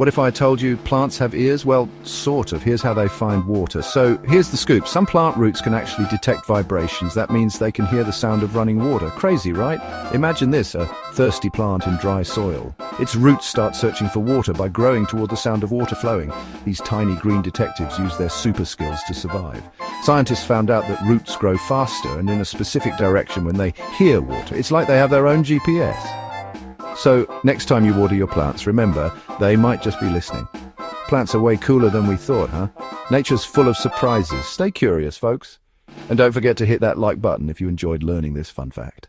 What if I told you plants have ears? Well, sort of. Here's how they find water. So here's the scoop. Some plant roots can actually detect vibrations. That means they can hear the sound of running water. Crazy, right? Imagine this, a thirsty plant in dry soil. Its roots start searching for water by growing toward the sound of water flowing. These tiny green detectives use their super skills to survive. Scientists found out that roots grow faster and in a specific direction when they hear water. It's like they have their own GPS. So, next time you water your plants, remember, they might just be listening. Plants are way cooler than we thought, huh? Nature's full of surprises. Stay curious, folks. And don't forget to hit that like button if you enjoyed learning this fun fact.